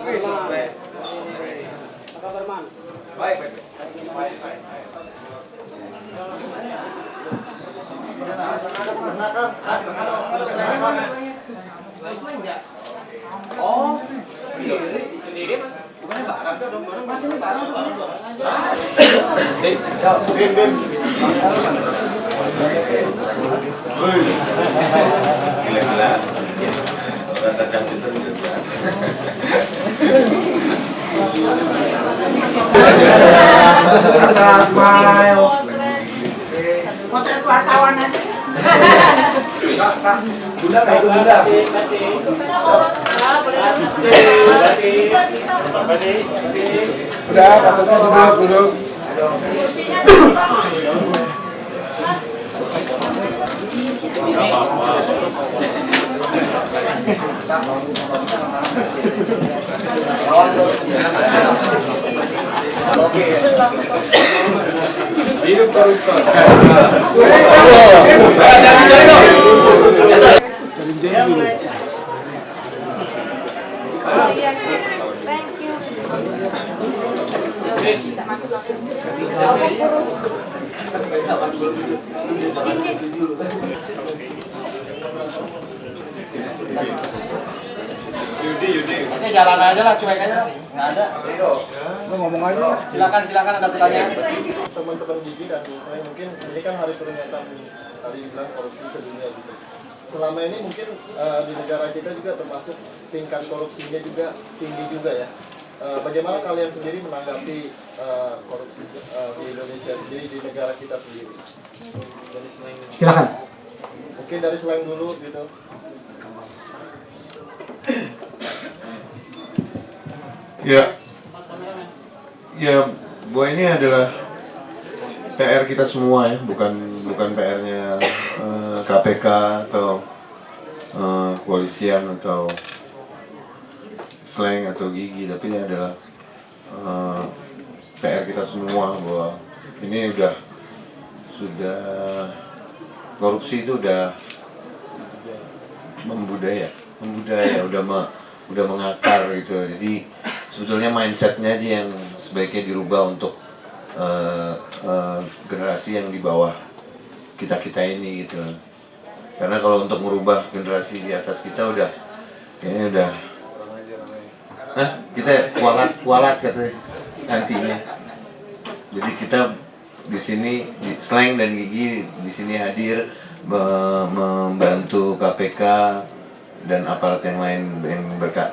Oh, sendiri mas? Bukannya barang dong, mas ini barang tuh. Gila-gila. Orang tercang pinter juga. Potret wartawan aja. Bunda kayak bunda. Udah, katanya duduk. Hidup koruptor. Thank you. Bisa masuk Yudi. Ini jalan aja lah, cuek aja lah. Nggak ada. Lu ngomong aja. Silakan ada pertanyaan. Teman-teman Gigi dan saya mungkin ini kan hari peringatan tadi bilang korupsi sedunia gitu. Selama ini mungkin di negara kita juga termasuk tingkat korupsinya juga tinggi juga ya. Bagaimana kalian sendiri menanggapi korupsi di Indonesia sendiri, di negara kita sendiri? Silakan. Mungkin dari Slang dulu gitu. Ya, bahwa ini adalah PR kita semua ya, bukan PR-nya KPK atau kepolisian atau Slang atau Gigi, tapi ini adalah PR kita semua bahwa ini sudah korupsi itu udah membudaya, udah mengakar gitu. Jadi sebetulnya mindsetnya aja yang sebaiknya dirubah untuk generasi yang di bawah kita ini gitu. Karena kalau untuk merubah generasi di atas kita kayaknya udah kita kualat katanya nantinya. Jadi kita di sini di Slang dan Gigi di sini hadir membantu KPK dan aparat yang lain yang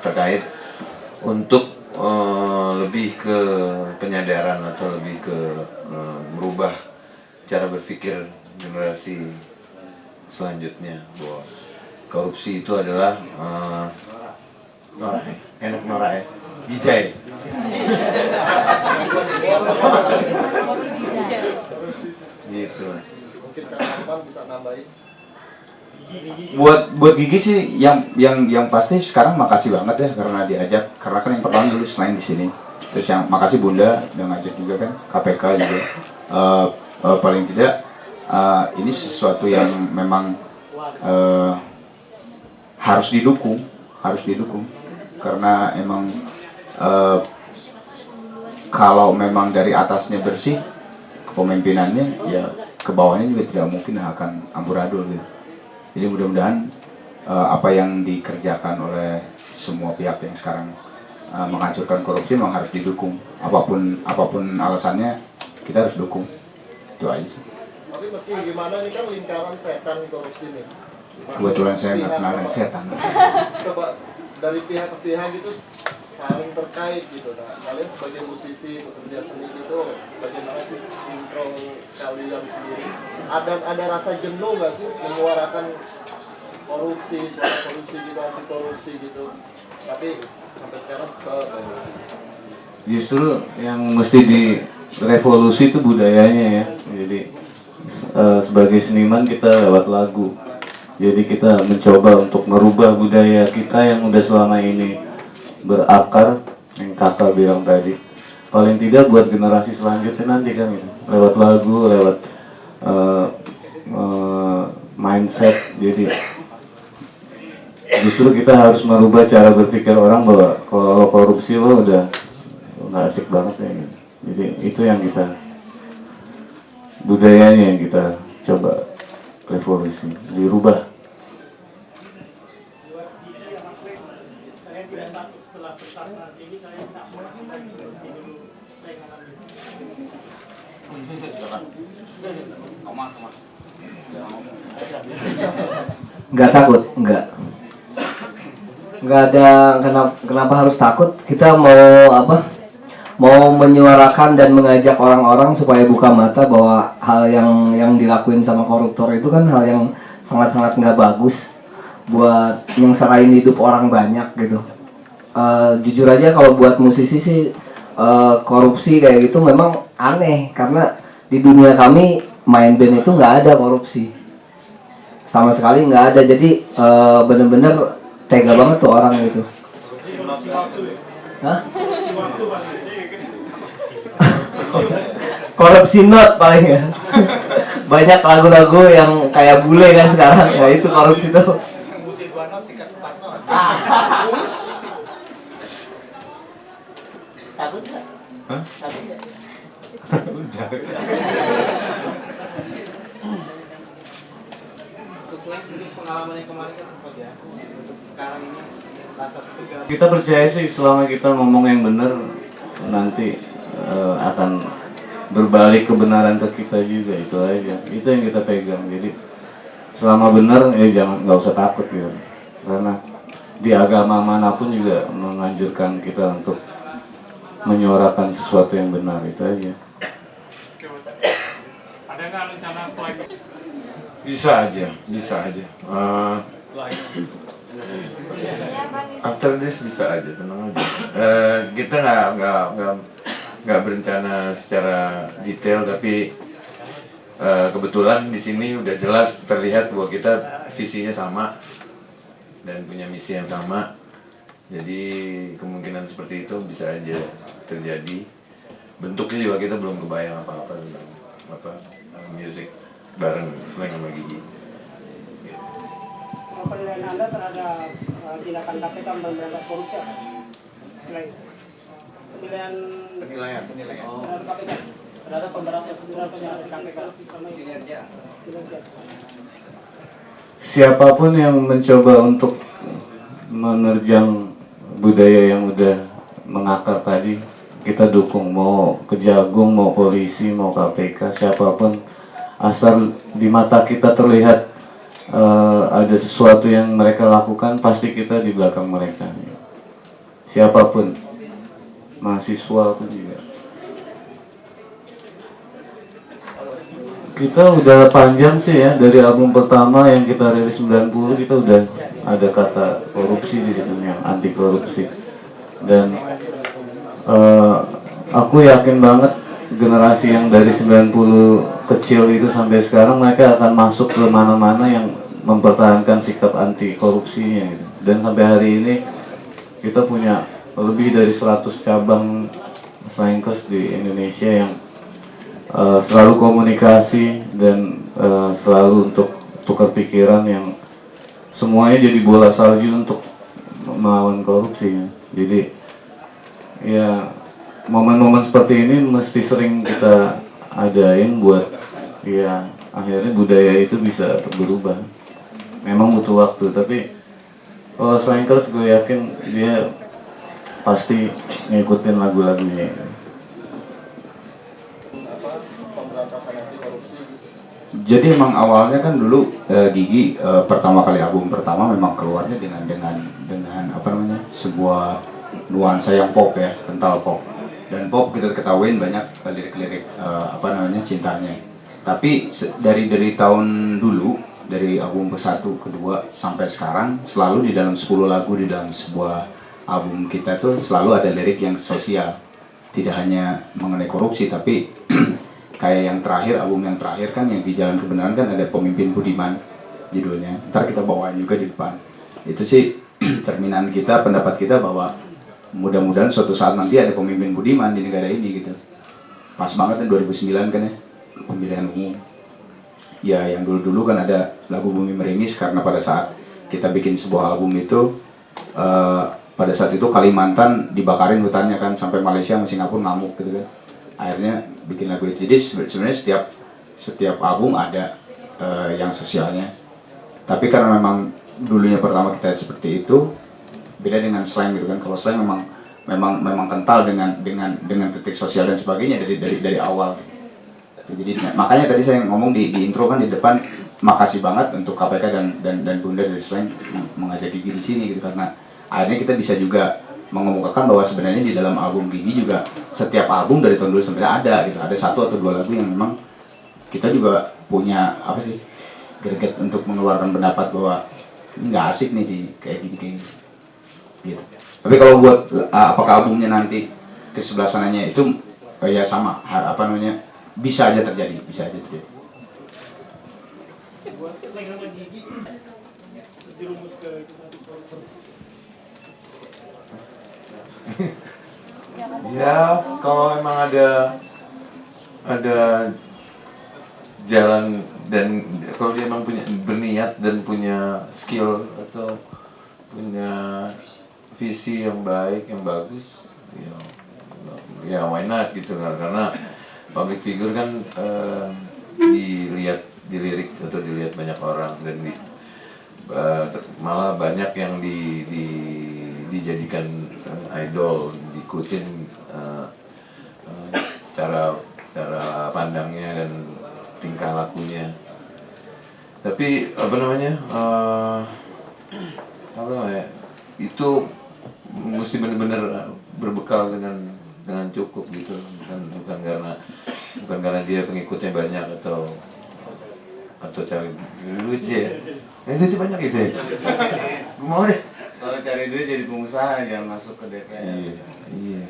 terkait untuk lebih ke penyadaran atau lebih ke merubah cara berpikir generasi selanjutnya bahwa korupsi itu adalah norak ya, jijai. Gitu. Mungkin kapan bisa nambahin? Buat Gigi sih yang pasti sekarang makasih banget ya karena diajak, karena kan yang pertama dulu selain di sini, terus yang makasih Bunda yang ngajak juga kan, KPK juga. Paling tidak ini sesuatu yang memang harus didukung karena emang kalau memang dari atasnya bersih kepemimpinannya, ya ke bawahnya juga tidak mungkin akan amburadul gitu. Jadi mudah-mudahan apa yang dikerjakan oleh semua pihak yang sekarang menghancurkan korupsi memang harus didukung. Apapun alasannya kita harus dukung. Itu aja sih. Tapi meski gimana ini kan lingkaran setan korupsi nih. Kebetulan saya nggak kenal dengan setan. Coba dari pihak ke pihak itu saling terkait gitu. Nah, kalian sebagai musisi pekerja seni gitu, bagaimana sih intro kalian sendiri? Ada rasa jenuh nggak sih menyuarakan korupsi, suara korupsi gitu, anti korupsi gitu? Tapi sampai sekarang Justru yang mesti direvolusi itu budayanya ya. Jadi sebagai seniman kita lewat lagu. Jadi kita mencoba untuk merubah budaya kita yang udah selama ini berakar, yang kakak bilang tadi. Paling tidak buat generasi selanjutnya nanti kan gitu. Lewat lagu, lewat mindset. Jadi Justru kita harus merubah cara berpikir orang bahwa kalau korupsi lo udah nggak asik banget ya gitu. Jadi itu yang kita, budayanya yang kita coba revolusi, dirubah. Nggak takut, nggak ada. Kenapa harus takut? Kita mau apa? Mau menyuarakan dan mengajak orang-orang supaya buka mata bahwa hal yang dilakuin sama koruptor itu kan hal yang sangat-sangat nggak bagus buat nyengsarain hidup orang banyak gitu. Jujur aja kalau buat musisi sih korupsi kayak gitu memang aneh, karena di dunia kami main band itu nggak ada korupsi sama sekali, nggak ada. Jadi bener-bener tega banget tuh orang gitu. Hah? Korupsi not paling ya. Banyak lagu-lagu yang kayak bule kan sekarang, ya itu korupsi tuh. Takut nggak? Hah? Takut nggak? Untuk selain pengalaman yang kemarin kan sempat ya, untuk sekarang ini rasa tegang. Kita percaya sih selama kita ngomong yang benar nanti akan berbalik kebenaran ke kita juga, itu aja. Itu yang kita pegang. Jadi selama benar ya nggak usah takut gitu. Karena di agama manapun juga menganjurkan kita untuk menyuarakan sesuatu yang benar, itu aja. Ada nggak rencana selain Bisa aja. After this bisa aja, tenang aja. Kita nggak berencana secara detail, tapi kebetulan di sini udah jelas terlihat bahwa kita visinya sama dan punya misi yang sama. Jadi kemungkinan seperti itu bisa aja terjadi. Bentuknya juga kita belum kebayang apa-apa tentang musik bareng Slang sama Gigi. Penilaian Anda terhadap tindakan KPK memberantas korupsi apa? Penilaian terhadap KPK terhadap pemberantasan KPK sama kinerja. Siapapun yang mencoba untuk menerjang budaya yang udah mengakar tadi, kita dukung. Mau Kejagung, mau polisi, mau KPK, siapapun, asal di mata kita terlihat ada sesuatu yang mereka lakukan, pasti kita di belakang mereka. Siapapun, mahasiswa pun juga. Kita udah panjang sih ya, dari album pertama yang kita rilis 90 kita udah ada kata korupsi di situ, yang anti korupsi. Dan aku yakin banget generasi yang dari 90 kecil itu sampai sekarang mereka akan masuk ke mana-mana yang mempertahankan sikap anti korupsinya gitu. Dan sampai hari ini kita punya lebih dari 100 cabang Slankers di Indonesia yang selalu komunikasi dan selalu untuk tukar pikiran, yang semuanya jadi bola salju untuk melawan korupsi ya. Jadi ya momen-momen seperti ini mesti sering kita adain buat ya akhirnya budaya itu bisa berubah. Memang butuh waktu, tapi kalau Slankers gue yakin dia pasti ngikutin lagu-lagunya. Jadi emang awalnya kan dulu Gigi pertama kali album pertama memang keluarnya dengan apa namanya, sebuah nuansa yang pop ya, kental pop. Dan pop kita ketahuin banyak lirik-lirik apa namanya, cintanya. Tapi dari tahun dulu, dari album ke-1, kedua sampai sekarang, selalu di dalam 10 lagu di dalam sebuah album kita tuh selalu ada lirik yang sosial. Tidak hanya mengenai korupsi, tapi kayak yang terakhir, album yang terakhir kan yang di Jalan Kebenaran kan ada Pemimpin Budiman judulnya. Ntar kita bawain juga di depan. Itu sih cerminan kita, pendapat kita bahwa mudah-mudahan suatu saat nanti ada pemimpin budiman di negara ini gitu. Pas banget kan 2009 kan ya, pemilihan umum. Ya yang dulu-dulu kan ada lagu Bumi Meringis karena pada saat kita bikin sebuah album itu pada saat itu Kalimantan dibakarin hutannya kan, sampai Malaysia sama Singapura ngamuk gitu kan. Akhirnya bikin lagu itu. Jadi sebenarnya setiap album ada yang sosialnya. Tapi karena memang dulunya pertama kita seperti itu, beda dengan slang gitu kan. Kalau slang memang kental dengan kritik sosial dan sebagainya dari awal. Jadi makanya tadi saya ngomong di intro kan di depan, makasih banget untuk KPK dan Bunda dari Slang mengajak Gigi di sini gitu, karena akhirnya kita bisa juga mengemukakan bahwa sebenarnya di dalam album Gigi juga setiap album dari tahun dulu sampai ada gitu, ada 1 atau 2 lagu yang memang kita juga punya apa sih, greget untuk mengeluarkan pendapat bahwa ini nggak asik nih di kayak gini gitu. Tapi kalau buat apakah albumnya nanti ke sebelah sananya itu ya sama apa namanya, bisa aja terjadi. Ya, kalau emang ada jalan, dan kalau dia emang punya berniat dan punya skill atau punya visi yang baik, yang bagus, ya why not gitu kan. Karena public figure kan dilirik atau dilihat banyak orang, dan malah banyak yang dijadikan idol, diikutin cara pandangnya dan tingkah lakunya. Tapi apa namanya itu mesti benar-benar berbekal dengan cukup gitu, bukan karena dia pengikutnya banyak atau cari duit ya. Duit banyak gitu ya. Gue mau deh. Kalau cari duit jadi pengusaha, jangan masuk ke DPR. Iya.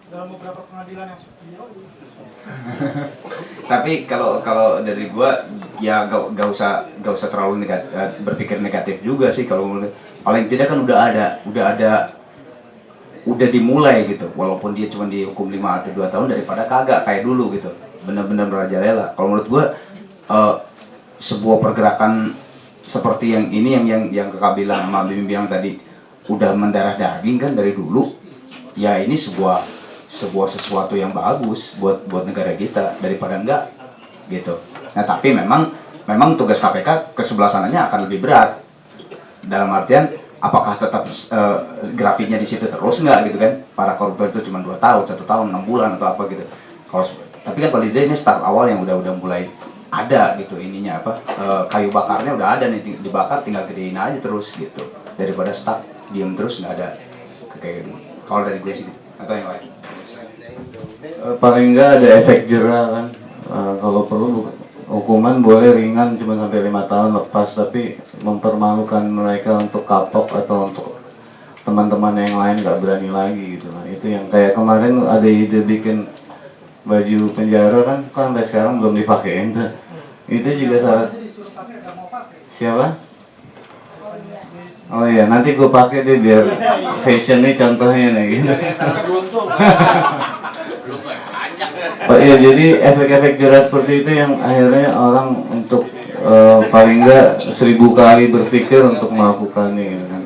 Dalam beberapa pengadilan yang seperti Tapi kalau dari gua ya gak usah terlalu berpikir negatif juga sih. Kalau paling tidak kan udah dimulai gitu, walaupun dia cuma dihukum 5 atau 2 tahun daripada kagak kayak dulu gitu, benar-benar merajalela. Kalau menurut gua sebuah pergerakan seperti yang ini yang Kakak bilang sama Bim bilang tadi udah mendarah daging kan dari dulu ya, ini sebuah sesuatu yang bagus buat negara kita daripada enggak gitu. Nah tapi memang tugas KPK ke sebelah sananya akan lebih berat, dalam artian apakah tetap grafiknya di situ terus enggak gitu kan. Para koruptor itu cuma 2 tahun, 1 tahun, 6 bulan atau apa gitu. Tapi kan paling tidak ini start awal yang udah mulai ada gitu ininya apa, kayu bakarnya udah ada nih, dibakar tinggal gedein aja terus gitu, daripada start diem terus nggak ada kayak gitu. Kalau dari gue sih gitu. Atau yang lain? Paling nggak ada efek jerah kan. Kalau perlu hukuman boleh ringan cuma sampai 5 tahun lepas, tapi mempermalukan mereka untuk kapok atau untuk teman-teman yang lain nggak berani lagi gitu lah. Itu yang kayak kemarin ada ide bikin baju penjara kan sampai sekarang belum dipakein tuh. Itu juga salah. Siapa? Oh iya, nanti gue pakai deh biar fashion nih contohnya nih gitu. Oh iya, jadi efek-efek jerah seperti itu yang akhirnya orang untuk paling enggak 1000 kali berpikir untuk melakukannya gitu kan.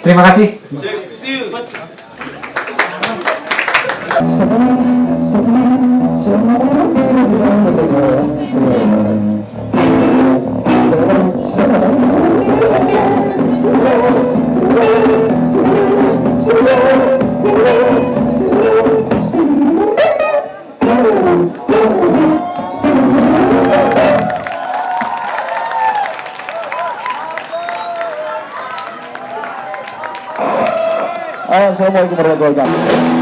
Terima kasih. Assalamualaikum warahmatullahi wabarakatuh.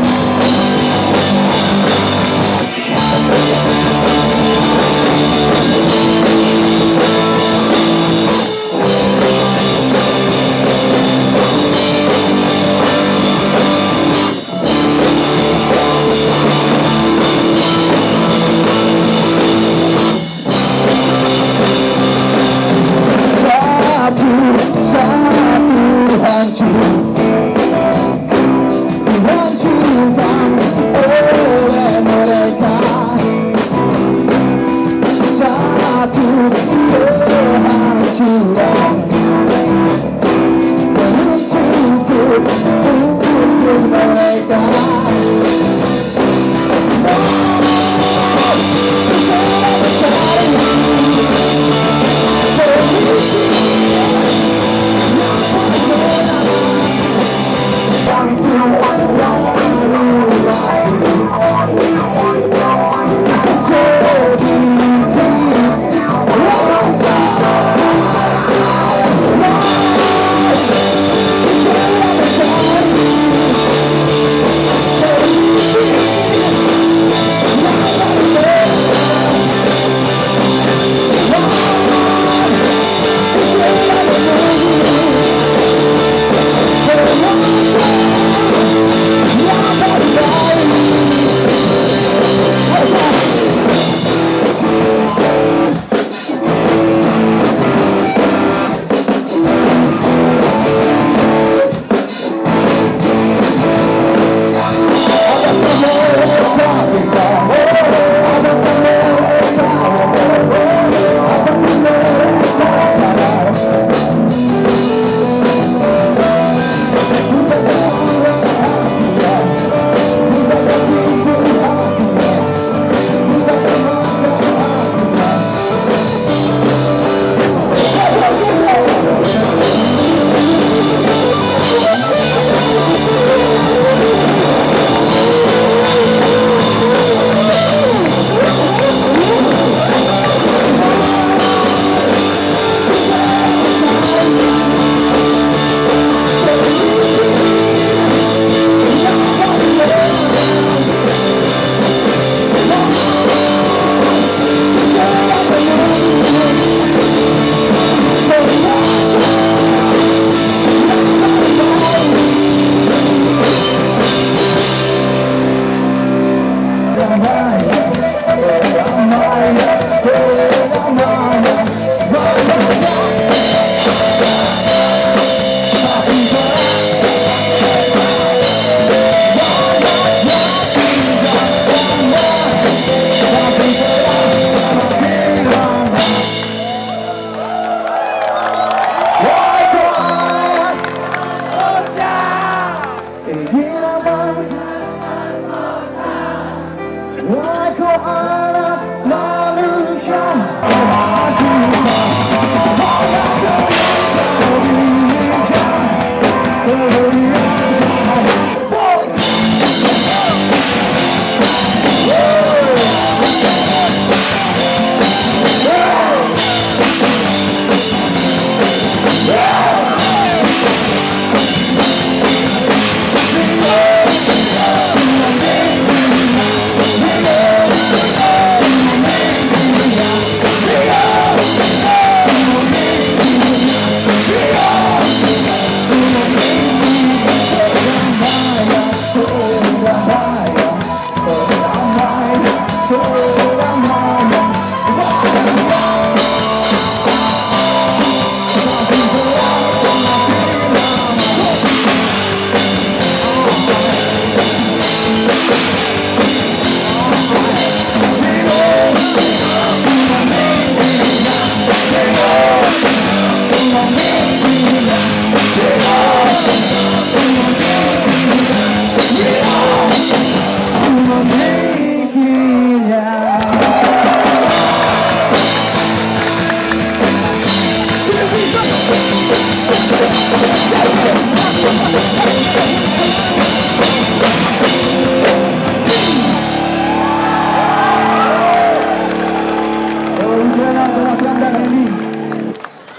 Wahai kau anak manusia,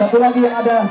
satu lagi yang ada.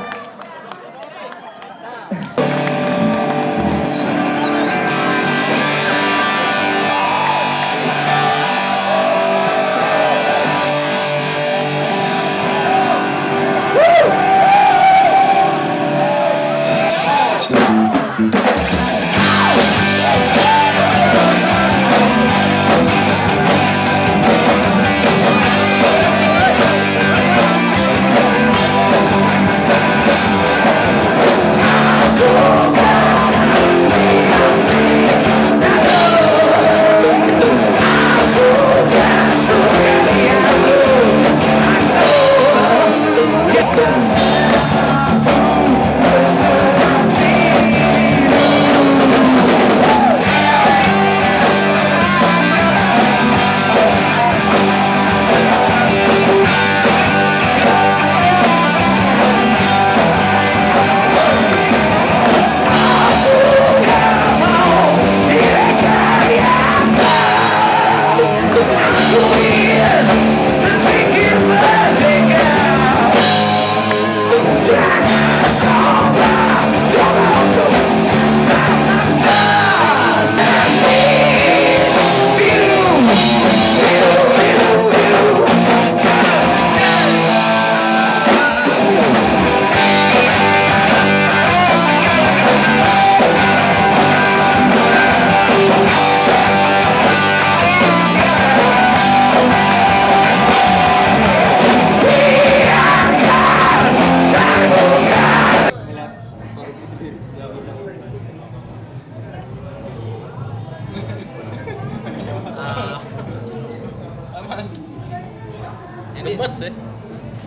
Gemes ya.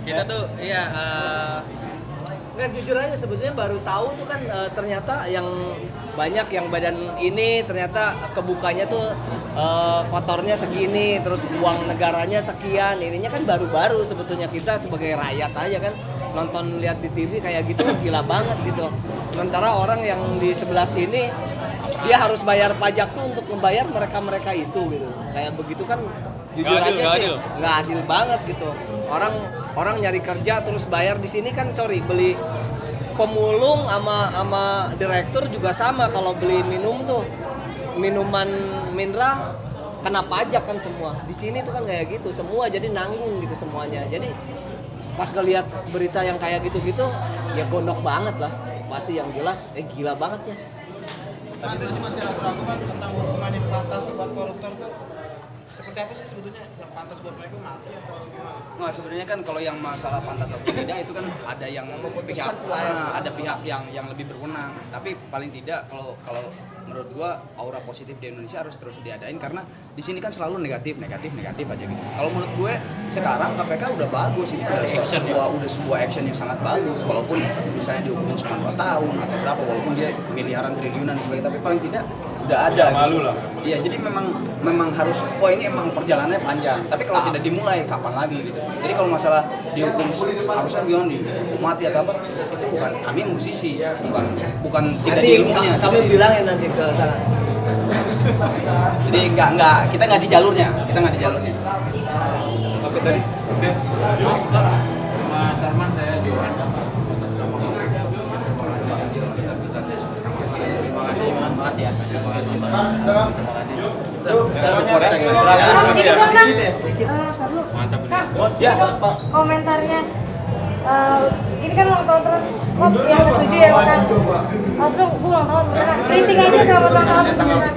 Kita tuh iya Nggak, jujur aja sebetulnya baru tahu tuh kan ternyata yang banyak yang badan ini ternyata kebukanya tuh kotornya segini, terus uang negaranya sekian. Ininya kan baru-baru sebetulnya, kita sebagai rakyat aja kan nonton lihat di TV kayak gitu gila banget gitu. Sementara orang yang di sebelah sini dia harus bayar pajak tuh untuk membayar mereka itu gitu. Kayak begitu kan jujur Nggak adil, aja nggak sih adil. nggak adil banget gitu. Orang nyari kerja terus bayar, di sini kan sorry beli pemulung sama direktur juga sama. Kalau beli minum tuh minuman mineral kena pajak kan semua. Di sini tuh kan kayak gitu semua, jadi nanggung gitu semuanya. Jadi pas ngeliat berita yang kayak gitu-gitu ya gondok banget lah. Pasti yang jelas gila banget ya. Tapi berarti masih ragu-ragu kan tentang hukuman yang pantas buat koruptor tuh seperti apa sih sebetulnya yang pantas buat mereka mati atau gimana? Nah, sebenarnya kan kalau yang masalah pantas atau tidak itu kan ada yang pihak ada pihak yang lebih berwenang. Tapi paling tidak kalau menurut gua aura positif di Indonesia harus terus diadain, karena di sini kan selalu negatif aja gitu. Kalau menurut gue sekarang KPK udah bagus, ini adalah sebuah action yang sangat bagus, walaupun misalnya dihukumin cuma 2 tahun atau berapa, walaupun dia miliaran triliunan sebagainya, tapi paling tidak udah ada. Malu lah. Iya, jadi memang harus ini emang perjalanannya panjang. Tapi kalau tidak dimulai kapan lagi gitu. Jadi kalau masalah dihukum harusnya gimana, dihukum mati atau apa, itu bukan kami musisi, bukan tidak di ilmunya. Kami bilangin nanti ke sana. Jadi kita nggak di jalurnya. Oke tadi. Oke. Mas Arman, saya Johan atas nama KPK. Terima kasih Mas. Terima kasih ya. Terima kasih Mas. Terima kasih. Kita support saya. Mantap. Ya, komentarnya ini kan ulang tahun terus kok yang ke-7 ya kan. Langsung gue ulang tahun beneran. Kritik aja selamat ulang tahun beneran.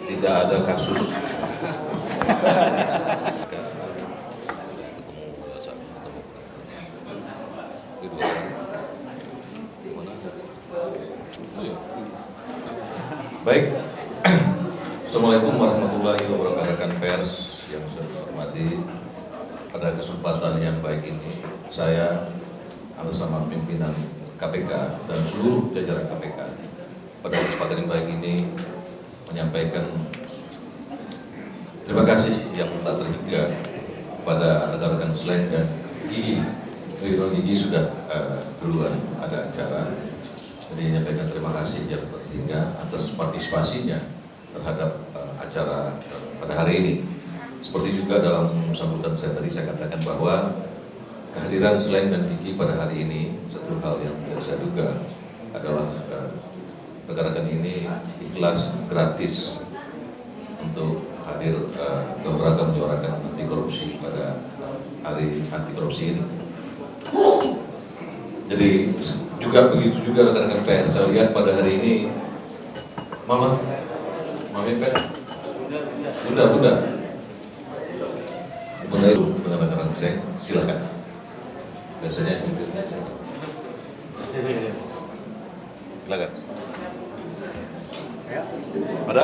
Tidak ada kasus baik. Assalamualaikum warahmatullahi wabarakatuh. Rekan pers yang saya hormati, pada kesempatan yang baik ini saya atas nama pimpinan KPK dan seluruh jajaran KPK pada kesempatan yang baik ini menyampaikan terima kasih yang tak terhingga pada rekan-rekan Slang dan Gigi. Kalau Gigi sudah duluan ada acara, jadi menyampaikan terima kasih yang tak terhingga atas partisipasinya terhadap acara pada hari ini. Seperti juga dalam sambutan saya tadi saya katakan bahwa kehadiran Slang dan Gigi pada hari ini, satu hal yang saya duga adalah rekan-rekan ini ikhlas gratis untuk hadir dalam rangka menyuarakan anti korupsi pada hari anti korupsi ini. Jadi juga begitu juga rekan-rekan pers, saya lihat pada hari ini Mami Pet, Bunda itu dengan rekan-rekan saya, silakan. Biasanya silakan. Ada?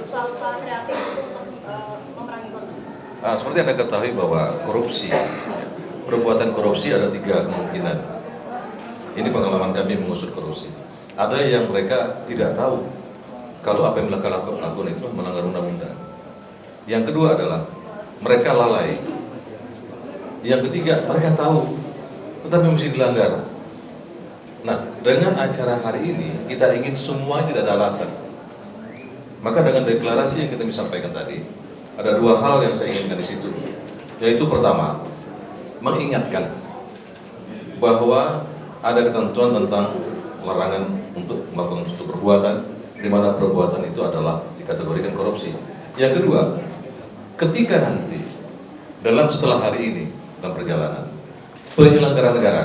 Usaha-usaha kreatif untuk memerangi korupsi. Seperti Anda ketahui bahwa perbuatan korupsi ada 3 kemungkinan. Ini pengalaman kami mengusut korupsi. Ada yang mereka tidak tahu kalau apa yang mereka lakukan itu melanggar undang-undang. Yang kedua adalah mereka lalai. Yang ketiga mereka tahu tetapi mesti dilanggar. Nah, dengan acara hari ini kita ingin semua tidak ada alasan. Maka dengan deklarasi yang kita sampaikan tadi, ada 2 hal yang saya inginkan di situ. Yaitu pertama, mengingatkan bahwa ada ketentuan tentang larangan untuk melakukan suatu perbuatan di mana perbuatan itu adalah dikategorikan korupsi. Yang kedua, ketika nanti setelah hari ini dalam perjalanan penyelenggara negara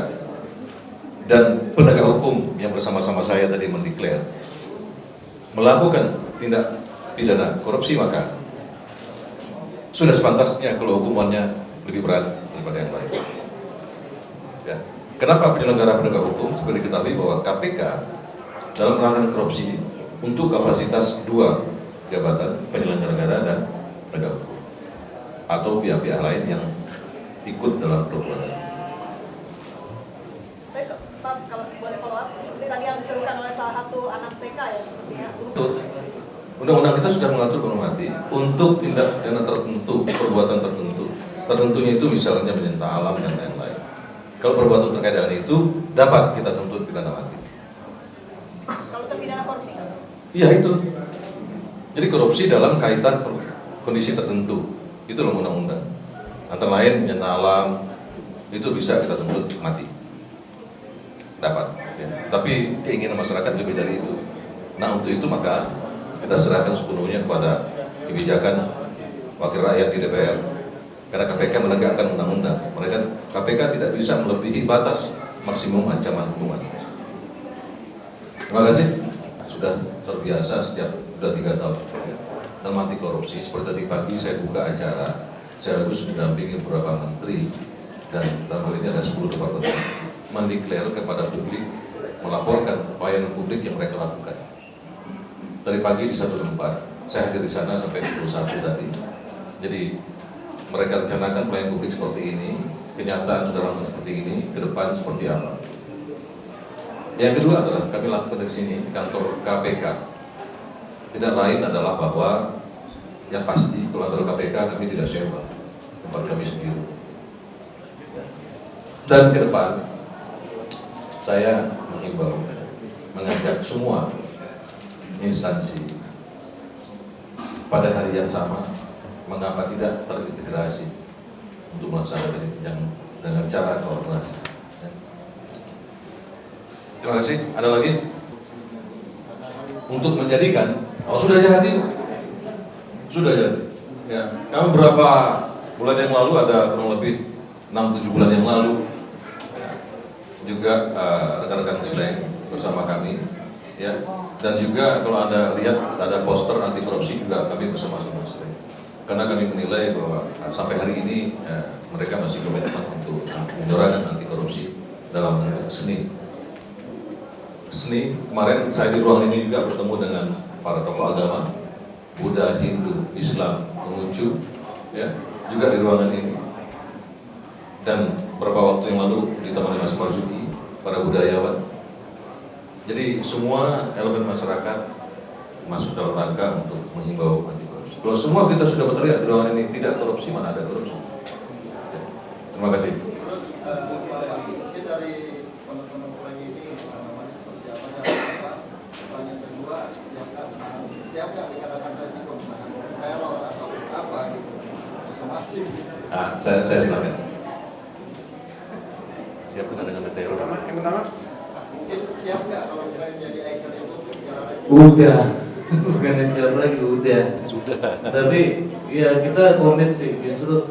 dan penegak hukum yang bersama-sama saya tadi mendeklar melakukan tindak pidana korupsi, maka sudah sepantasnya kalau hukumannya lebih berat daripada yang lain. Ya. Kenapa penyelenggara penegak hukum seperti diketahui bahwa KPK dalam menangani korupsi untuk kapasitas 2 jabatan penyelenggara negara dan penegak hukum atau pihak-pihak lain yang ikut dalam perbuatan. Pak, kalau boleh follow up, seperti tadi yang diserukan oleh salah satu anak TK ya, sepertinya. Undang-undang kita sudah mengatur penghormati untuk tindak pidana tertentu, perbuatan tertentu. Tertentunya itu misalnya mencinta alam dan lain-lain. Kalau perbuatan terkait dengan itu dapat kita tuntut pidana mati. Kalau terpidana korupsi kan? Iya itu. Jadi korupsi dalam kaitan kondisi tertentu. Itu loh undang-undang. Antara lain mencinta alam itu bisa kita tuntut mati. Dapat. Ya. Tapi keinginan masyarakat lebih dari itu. Nah untuk itu maka kita serahkan sepenuhnya kepada kebijakan wakil rakyat di DPR. Karena KPK menegakkan undang-undang. KPK tidak bisa melebihi batas maksimum ancaman hukuman. Terima kasih. Sudah terbiasa sudah 3 tahun dalam anti korupsi. Seperti tadi pagi saya buka acara, saya harus mendampingi beberapa menteri dan dalam hal ini ada 10 departemen mendeklar kepada publik, melaporkan pelayanan publik yang mereka lakukan. Dari pagi di satu tempat, saya hadir di sana sampai pukul 1 tadi. Jadi mereka rencanakan pelayanan publik seperti ini, kenyataan sudah langsung seperti ini, ke depan seperti apa. Yang kedua adalah kami lakukan di sini di kantor KPK. Tidak lain adalah bahwa yang pasti kalau kantor KPK kami tidak sewa, tempat kami sendiri. Dan ke depan saya mengimbau, mengajak semua instansi pada hari yang sama, mengapa tidak terintegrasi untuk melaksanakan yang dengan cara koordinasi. Terima kasih. Ada lagi? Untuk menjadikan, sudah jadi, sudah jadi. Ya, kami berapa bulan yang lalu ada kurang lebih 6-7 bulan yang lalu juga rekan-rekan Muslim bersama kami, ya. Dan juga kalau ada lihat ada poster anti korupsi juga kami bersama-sama Muslim. Karena kami menilai bahwa sampai hari ini mereka masih komitmen untuk menyuarakan anti korupsi dalam bentuk seni. Seni, kemarin saya di ruangan ini juga bertemu dengan para tokoh agama, Buddha, Hindu, Islam, Konghucu, ya, juga di ruangan ini. Dan beberapa waktu yang lalu ditemani Mas Marzuki, para budayawan. Jadi semua elemen masyarakat masuk dalam rangka untuk menghimbau anti korupsi. Kalau semua kita sudah berteriak di ruangan ini tidak korupsi, mana ada korupsi. Terima kasih. Terus mungkin dari teman-teman selain ini seperti apa? Pertanyaan kedua, siap nggak dikatakan resiko misalnya teror atau apa gitu? Masih. Saya silakan. Siap dengan teror. Yang pertama, mungkin siap nggak kalau misalnya jadi ikon itu segala resiko? Udah, bukan siap lagi, udah. Tapi ya kita komit sih, justru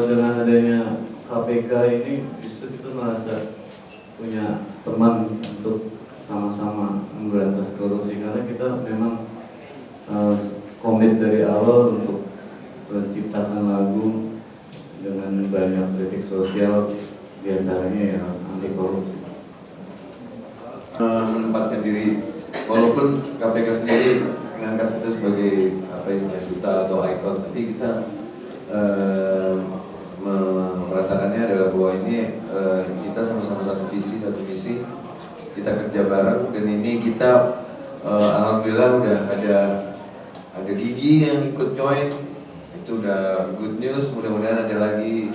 dengan adanya KPK ini justru kita merasa punya teman untuk sama-sama memberantas korupsi, karena kita memang komit dari awal untuk menciptakan lagu dengan banyak kritik sosial, diantaranya ya anti korupsi. Menempatkan diri, walaupun KPK sendiri mengangkat itu sebagai apa istilah duta atau ikon, tapi kita merasakannya adalah bahwa ini kita sama-sama satu visi, satu misi, kita kerja bareng, dan ini kita alhamdulillah udah ada Gigi yang ikut join, itu udah good news. Mudah-mudahan ada lagi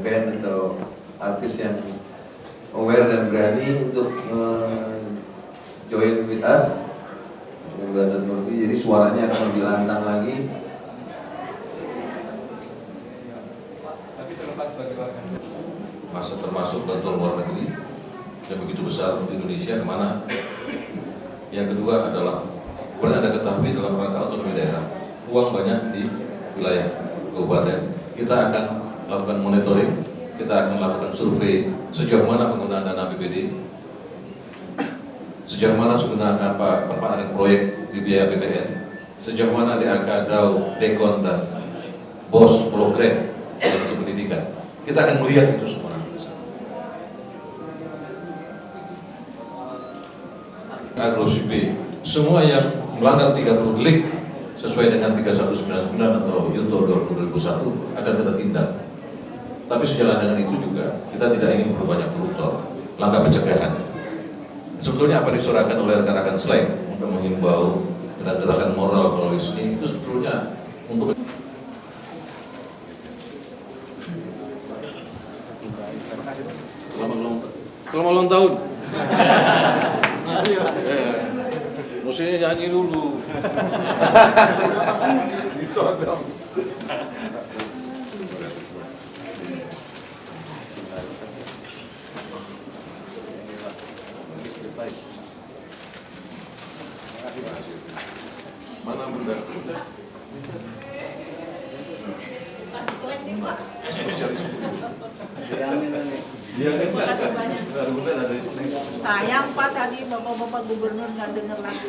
band atau artis yang aware dan berani untuk join with us memberantas korupsi, jadi suaranya akan lebih lantang lagi. Masa termasuk kantor luar negeri yang begitu besar untuk Indonesia, kemana? Yang kedua adalah boleh Anda ketahui dalam rangka otonomi daerah, uang banyak di wilayah kabupaten. Kita akan lakukan monitoring, kita akan melakukan survei sejauh mana penggunaan dana APBD, sejauh mana penggunaan pengadaan proyek di biaya APBN, sejauh mana DAK, DAU, Dekon, dan BOS, Progres dalam pendidikan. Kita akan melihat itu semua nanti. Agrosip, semua yang melanggar 30 delik sesuai dengan 3199 atau Yunto 2001 akan kita tindak. Tapi sejalan dengan itu juga kita tidak ingin memperbanyak koruptor. Langkah pencegahan. Sebetulnya apa disuarakan oleh rekan-rekan SLEG untuk menghimbau dan gerakan moral melalui seni itu sebetulnya untuk selamat ulang tahun. Mestinya nyanyi dulu. Mana bunda? Sayang Pak tadi Bapak Gubernur nggak dengar lagi.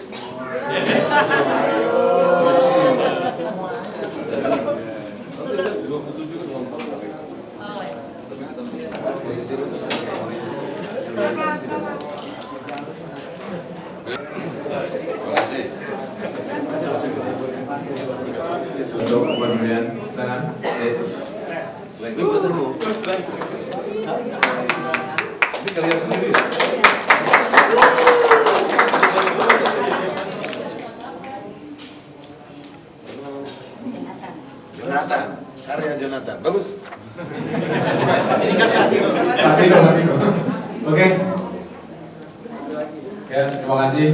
Untuk pemberian tangan. Selain itu ketemu. Ini kalian sendiri ya? Jonathan, karya Jonathan, bagus. Oke. Ya, terima kasih.